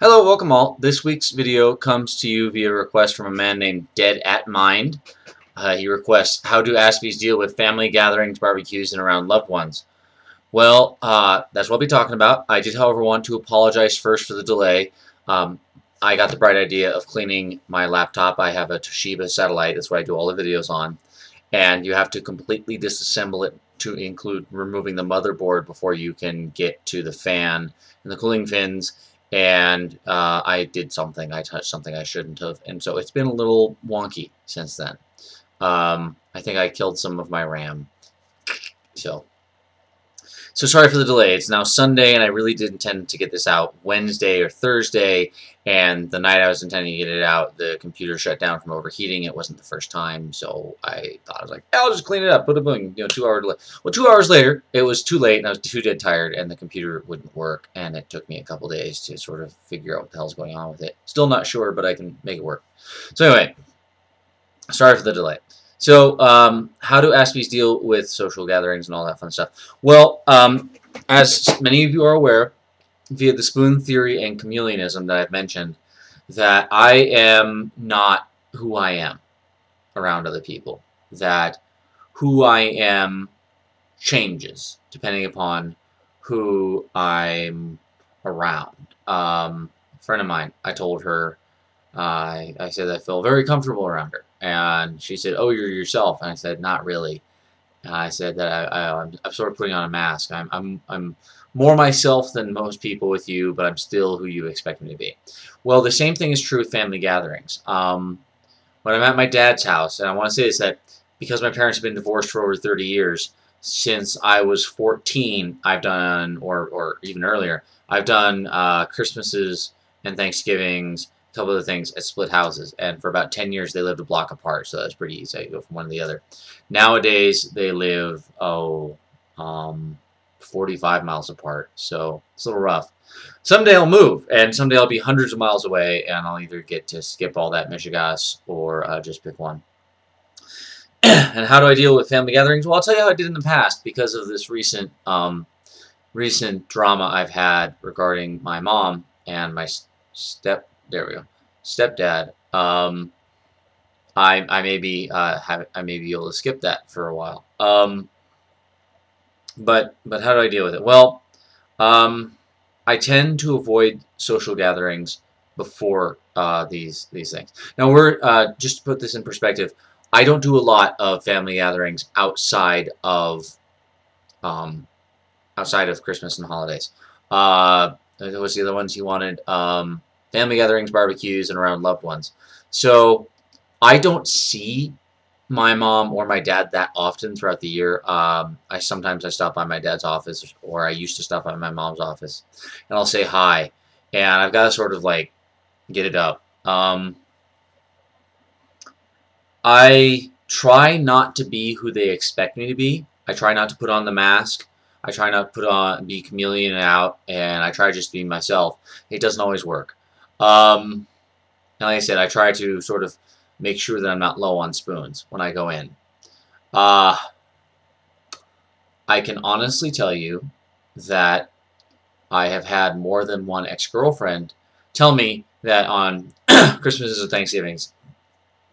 Hello, welcome all. This week's video comes to you via request from a man named Dead at Mind. He requests, how do Aspies deal with family gatherings, barbecues, and around loved ones? Well, that's what I'll be talking about. I did, however, want to apologize first for the delay. Um, I got the bright idea of cleaning my laptop. I have a Toshiba satellite. That's what I do all the videos on. And you have to completely disassemble it to include removing the motherboard before you can get to the fan and the cooling fins. And I did something. I touched something I shouldn't have. And so it's been a little wonky since then. I think I killed some of my RAM. So sorry for the delay. It's now Sunday, and I really did intend to get this out Wednesday or Thursday, and the night I was intending to get it out, the computer shut down from overheating. It wasn't the first time, so I thought, I was like, I'll just clean it up, put a boom, 2 hour delay. Well, 2 hours later, it was too late, and I was too dead tired, and the computer wouldn't work, and it took me a couple days to sort of figure out what the hell's going on with it. Still not sure, but I can make it work. So anyway, sorry for the delay. So, how do Aspies deal with social gatherings and all that fun stuff? Well, as many of you are aware, via the spoon theory and chameleonism that I've mentioned, that I am not who I am around other people. That who I am changes depending upon who I'm around. A friend of mine, I told her, I said I feel very comfortable around her. And she said, "Oh, you're yourself." And I said, "Not really." I said that I'm sort of putting on a mask. I'm more myself than most people with you, but I'm still who you expect me to be. Well, the same thing is true with family gatherings. When I'm at my dad's house, and I want to say this, that because my parents have been divorced for over 30 years, since I was 14, I've done, or even earlier, I've done Christmases and Thanksgivings, a couple of things at split houses, and for about 10 years they lived a block apart, so that's pretty easy. I go from one to the other. Nowadays they live 45 miles apart, so it's a little rough. Someday I'll move, and someday I'll be hundreds of miles away, and I'll either get to skip all that Michigas or just pick one. And how do I deal with family gatherings? Well, I'll tell you how I did in the past because of this recent drama I've had regarding my mom and my stepdad. I may be able to skip that for a while. But how do I deal with it? Well, I tend to avoid social gatherings before these things. Now, we're just to put this in perspective, I don't do a lot of family gatherings outside of Christmas and holidays. What's the other ones you wanted? Family gatherings, barbecues, and around loved ones. So I don't see my mom or my dad that often throughout the year. Sometimes I stop by my dad's office, or I used to stop by my mom's office, and I'll say hi, and I've got to sort of like get it up. I try not to be who they expect me to be. I try not to put on the mask. I try not to be chameleon out, and I try just being myself. It doesn't always work. Like I said, I try to sort of make sure that I'm not low on spoons when I go in. I can honestly tell you that I have had more than one ex-girlfriend tell me that on Christmases or Thanksgivings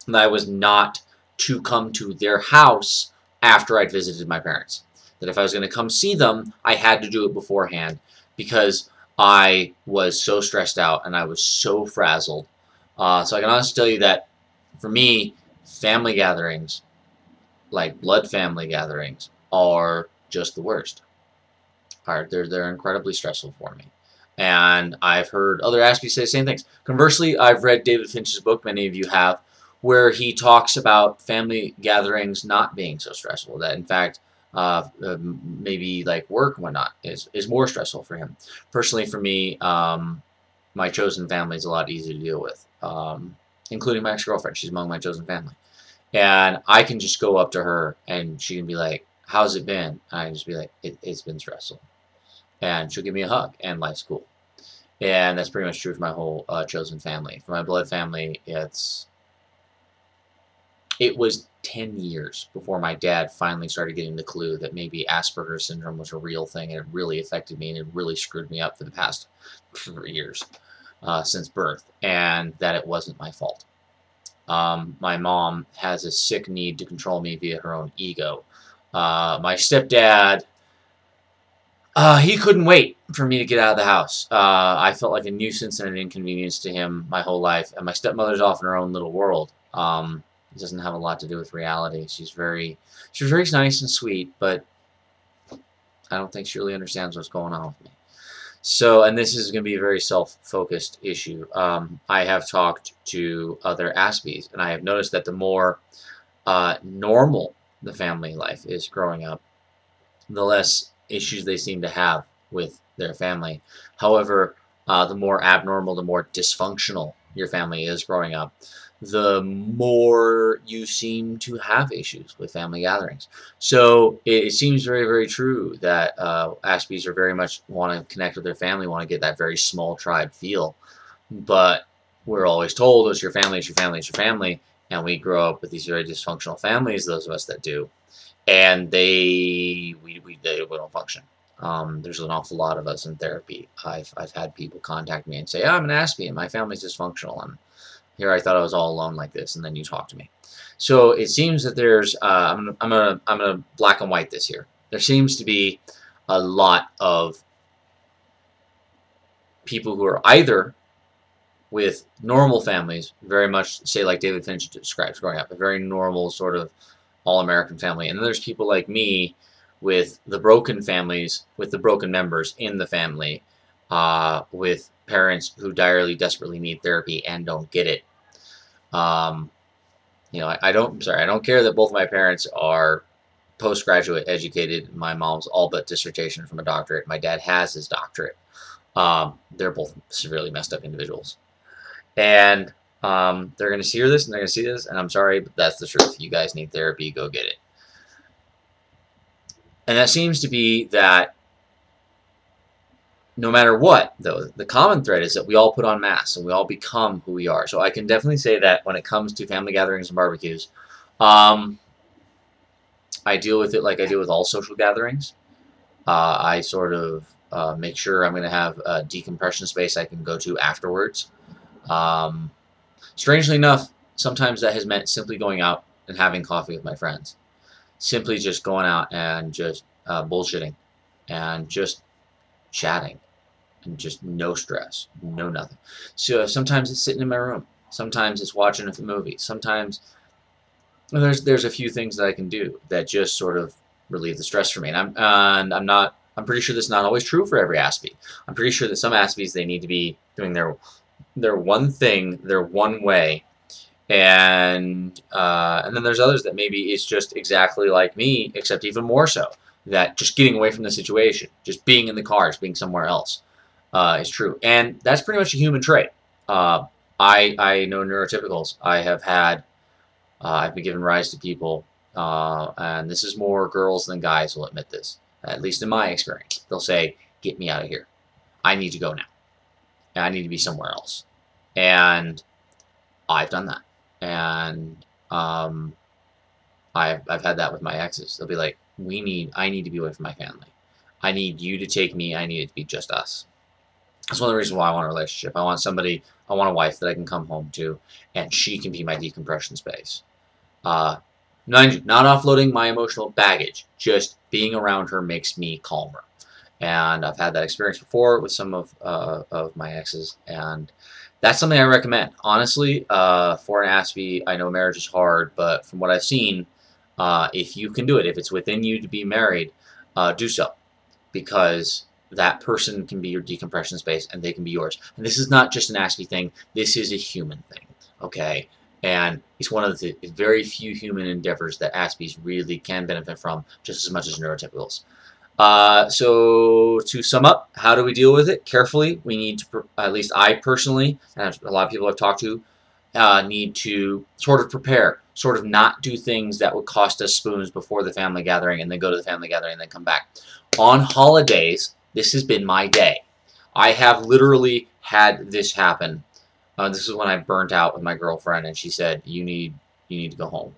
that I was not to come to their house after I'd visited my parents. That if I was going to come see them, I had to do it beforehand because I was so stressed out and I was so frazzled. So I can honestly tell you that for me, family gatherings, like blood family gatherings, are just the worst. They're incredibly stressful for me. And I've heard other Aspies say the same things. Conversely, I've read David Finch's book, many of you have, where he talks about family gatherings not being so stressful. That in fact, maybe like work and whatnot is more stressful for him. Personally, for me, my chosen family is a lot easier to deal with, including my ex-girlfriend. She's among my chosen family. And I can just go up to her and she can be like, "How's it been?" And I can just be like, it's been stressful. And she'll give me a hug, and life's cool. And that's pretty much true for my whole chosen family. For my blood family, it was 10 years before my dad finally started getting the clue that maybe Asperger's syndrome was a real thing, and it really affected me, and it really screwed me up for the past 3 years. since birth, and that it wasn't my fault. My mom has a sick need to control me via her own ego. My stepdad, he couldn't wait for me to get out of the house. I felt like a nuisance and an inconvenience to him my whole life. And my stepmother's off in her own little world. It doesn't have a lot to do with reality. She's very nice and sweet, but I don't think she really understands what's going on with me. So, and this is going to be a very self-focused issue. I have talked to other Aspies, and I have noticed that the more normal the family life is growing up, the less issues they seem to have with their family. However, the more abnormal, the more dysfunctional your family is growing up, the more you seem to have issues with family gatherings. So it seems very, very true that Aspies are very much want to connect with their family, want to get that very small tribe feel. But we're always told, it's your family, it's your family, it's your family. And we grow up with these very dysfunctional families, those of us that do. And we don't function. There's an awful lot of us in therapy. I've had people contact me and say, oh, I'm an Aspie and my family's dysfunctional, and here I thought I was all alone like this, and then you talk to me. So it seems that there's I'm gonna black and white this here. There seems to be a lot of people who are either with normal families, very much say like David Finch describes growing up, a very normal sort of all-American family, and then there's people like me with the broken families, with the broken members in the family, with parents who desperately need therapy and don't get it. You know, I don't care that both of my parents are postgraduate educated. My mom's all but dissertation from a doctorate. My dad has his doctorate. They're both severely messed up individuals. And they're going to hear this and they're going to see this, and I'm sorry, but that's the truth. You guys need therapy, go get it. And that seems to be that no matter what, though, the common thread is that we all put on masks and we all become who we are. So I can definitely say that when it comes to family gatherings and barbecues, I deal with it like I deal with all social gatherings. I sort of make sure I'm going to have a decompression space I can go to afterwards. Strangely enough, sometimes that has meant simply going out and having coffee with my friends. Simply just going out and just bullshitting and just chatting and just no stress, no nothing. So sometimes it's sitting in my room. Sometimes it's watching a movie. Sometimes there's a few things that I can do that just sort of relieve the stress for me. And I'm pretty sure this is not always true for every Aspie. I'm pretty sure that some Aspies, they need to be doing their one thing, their one way. And then there's others that maybe it's just exactly like me, except even more so. That just getting away from the situation, just being in the car, just being somewhere else, is true. And that's pretty much a human trait. I know neurotypicals. I've been given rise to people, and this is more girls than guys will admit this, at least in my experience. They'll say, get me out of here. I need to go now. And I need to be somewhere else. And I've done that. And I've had that with my exes. They'll be like, I need to be away from my family. I need you to take me. I need it to be just us. That's one of the reasons why I want a relationship. I want a wife that I can come home to, and she can be my decompression space. Not offloading my emotional baggage. Just being around her makes me calmer. And I've had that experience before with some of my exes, and that's something I recommend. Honestly, for an Aspie, I know marriage is hard, but from what I've seen, if you can do it, if it's within you to be married, do so. Because that person can be your decompression space, and they can be yours. And this is not just an Aspie thing. This is a human thing, okay? And it's one of the very few human endeavors that Aspies really can benefit from, just as much as neurotypicals. So to sum up, how do we deal with it? Carefully. We need to, at least I personally, and a lot of people I've talked to, need to sort of prepare, sort of not do things that would cost us spoons before the family gathering, and then go to the family gathering and then come back. On holidays, this has been my day. I have literally had this happen. This is when I burnt out with my girlfriend, and she said, you need to go home.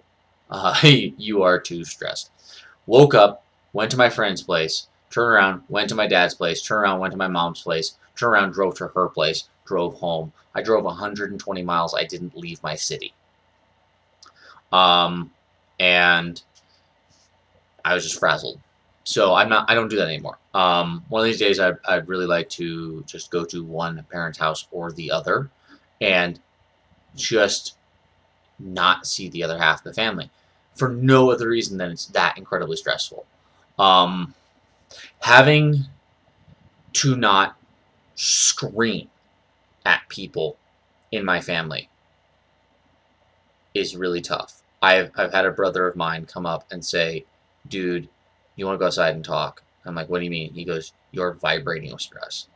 You are too stressed. Woke up, went to my friend's place, turned around, went to my dad's place, turned around, went to my mom's place, turned around, drove to her place, drove home. I drove 120 miles. I didn't leave my city. And I was just frazzled. So I don't do that anymore. One of these days I'd really like to just go to one parent's house or the other and just not see the other half of the family for no other reason than it's that incredibly stressful. Having to not scream at people in my family is really tough. I've had a brother of mine come up and say, dude, you want to go outside and talk? I'm like, what do you mean? He goes, you're vibrating with stress.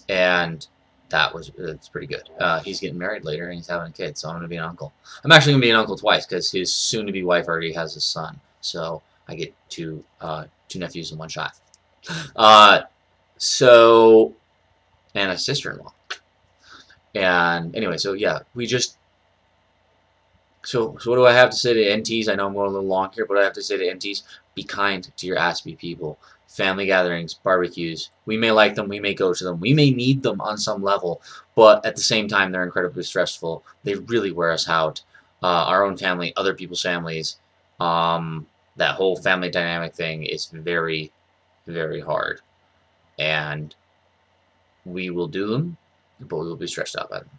And it's pretty good. He's getting married later and he's having a kid, so I'm going to be an uncle. I'm actually going to be an uncle twice because his soon-to-be wife already has a son. So I get two nephews in one shot. And a sister-in-law. And anyway, so yeah, so what do I have to say to NTs? I know I'm going a little long here, but I have to say to NTs, be kind to your Aspie people. Family gatherings, barbecues, we may like them, we may go to them, we may need them on some level, but at the same time, they're incredibly stressful. They really wear us out. Our own family, other people's families, that whole family dynamic thing is very, very hard. And we will do them, but we will be stressed out by them.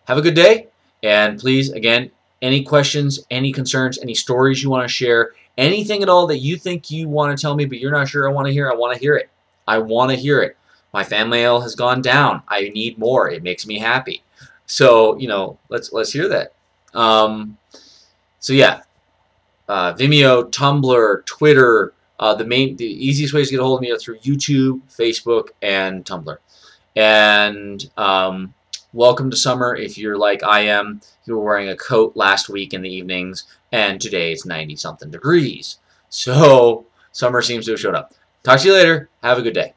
Have a good day. And please, again, any questions, any concerns, any stories you want to share, anything at all that you think you want to tell me but you're not sure I want to hear, I want to hear it. I want to hear it. My fan mail has gone down. I need more. It makes me happy. So, you know, let's hear that. So yeah, Vimeo, Tumblr, Twitter, the easiest ways to get a hold of me are through YouTube, Facebook, and Tumblr. And welcome to summer if you're like I am. You were wearing a coat last week in the evenings, and today it's 90-something degrees. So summer seems to have showed up. Talk to you later. Have a good day.